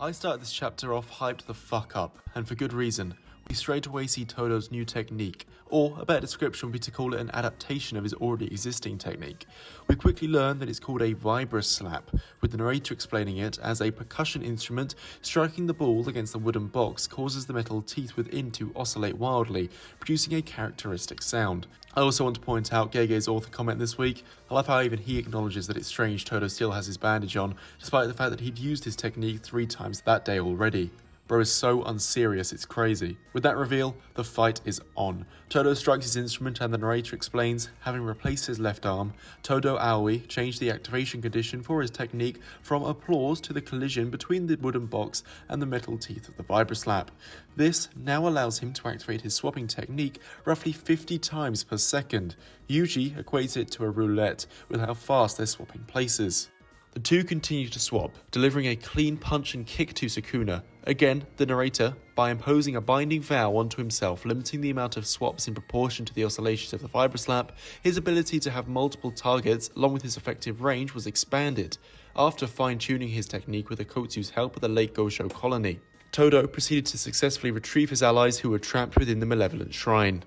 I started this chapter off hyped the fuck up, and for good reason. We straight away see Todo's new technique, or a better description would be to call it an adaptation of his already existing technique. We quickly learn that it's called a vibra slap, with the narrator explaining it as a percussion instrument striking the ball against the wooden box causes the metal teeth within to oscillate wildly, producing a characteristic sound. I also want to point out Gege's author comment this week. I love how even he acknowledges that it's strange Toto still has his bandage on, despite the fact that he'd used his technique 3 times that day already. Bro is so unserious, it's crazy. With that reveal, the fight is on. Toto strikes his instrument and the narrator explains, having replaced his left arm, Todo Aoi changed the activation condition for his technique from applause to the collision between the wooden box and the metal teeth of the vibroslap. This now allows him to activate his swapping technique roughly 50 times per second. Yuji equates it to a roulette with how fast they're swapping places. The two continue to swap, delivering a clean punch and kick to Sukuna. Again, the narrator, by imposing a binding vow onto himself, limiting the amount of swaps in proportion to the oscillations of the vibroslap, his ability to have multiple targets along with his effective range was expanded, after fine-tuning his technique with Akotsu's help at the Lake Gojo colony. Todo proceeded to successfully retrieve his allies who were trapped within the malevolent shrine.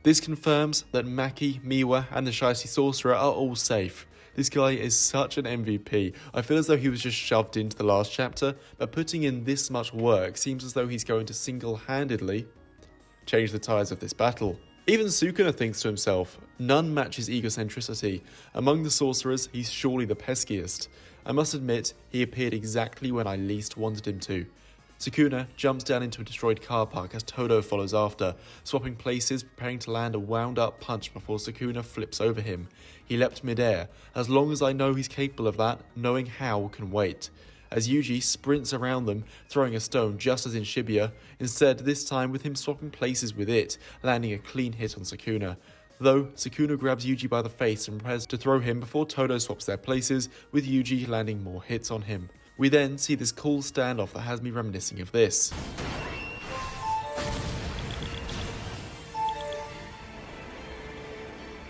This confirms that Maki, Miwa and the Shiesty Sorcerer are all safe. This guy is such an MVP. I feel as though he was just shoved into the last chapter, but putting in this much work seems as though he's going to single-handedly change the tides of this battle. Even Sukuna thinks to himself, none match his egocentricity. Among the sorcerers, he's surely the peskiest. I must admit, he appeared exactly when I least wanted him to. Sukuna jumps down into a destroyed car park as Todo follows after, swapping places, preparing to land a wound-up punch before Sukuna flips over him. He leapt mid-air. As long as I know he's capable of that, knowing how can wait. As Yuji sprints around them, throwing a stone just as in Shibuya, instead this time with him swapping places with it, landing a clean hit on Sukuna. Though, Sukuna grabs Yuji by the face and prepares to throw him before Todo swaps their places, with Yuji landing more hits on him. We then see this cool standoff that has me reminiscing of this.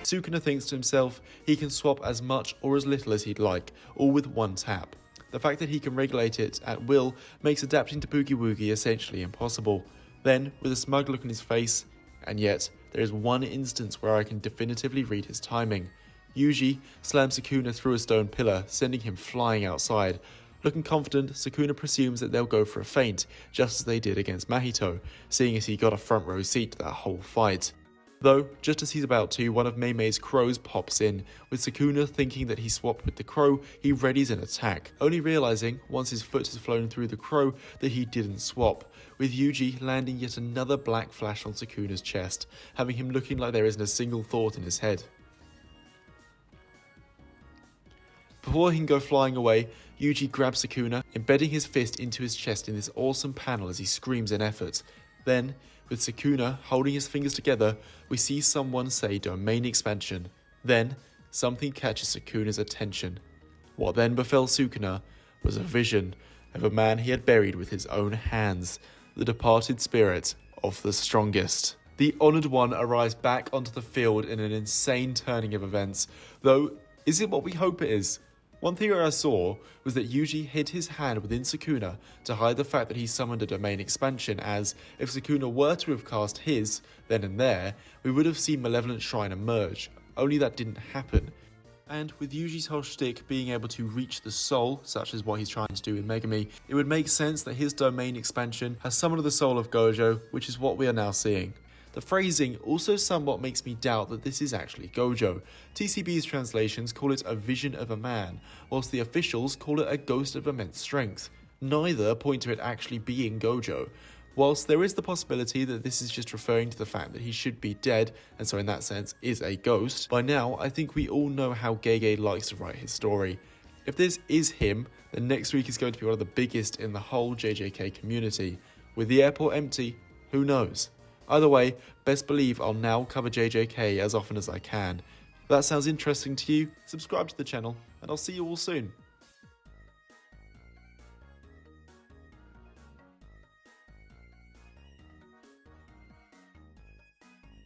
Sukuna thinks to himself he can swap as much or as little as he'd like, all with one tap. The fact that he can regulate it at will makes adapting to Boogie Woogie essentially impossible. Then, with a smug look on his face, and yet, there is one instance where I can definitively read his timing. Yuji slams Sukuna through a stone pillar, sending him flying outside. Looking confident, Sukuna presumes that they'll go for a feint, just as they did against Mahito, seeing as he got a front row seat to that whole fight. Though, just as he's about to, one of Mei-Mei's crows pops in. With Sukuna thinking that he swapped with the crow, he readies an attack, only realising, once his foot has flown through the crow, that he didn't swap, with Yuji landing yet another black flash on Sukuna's chest, having him looking like there isn't a single thought in his head. Before he can go flying away, Yuji grabs Sukuna, embedding his fist into his chest in this awesome panel as he screams in effort. Then, with Sukuna holding his fingers together, we see someone say domain expansion. Then, something catches Sukuna's attention. What then befell Sukuna was a vision of a man he had buried with his own hands, the departed spirit of the strongest. The Honoured One arrives back onto the field in an insane turning of events, though, is it what we hope it is? One theory I saw was that Yuji hid his hand within Sukuna to hide the fact that he summoned a domain expansion, as if Sukuna were to have cast his, then and there, we would have seen Malevolent Shrine emerge, only that didn't happen. And with Yuji's whole shtick being able to reach the soul, such as what he's trying to do in Megami, it would make sense that his domain expansion has summoned the soul of Gojo, which is what we are now seeing. The phrasing also somewhat makes me doubt that this is actually Gojo. TCB's translations call it a vision of a man, whilst the officials call it a ghost of immense strength. Neither point to it actually being Gojo. Whilst there is the possibility that this is just referring to the fact that he should be dead, and so in that sense is a ghost, by now I think we all know how Gege likes to write his story. If this is him, then next week is going to be one of the biggest in the whole JJK community. With the airport empty, who knows? Either way, best believe I'll now cover JJK as often as I can. If that sounds interesting to you, subscribe to the channel, and I'll see you all soon.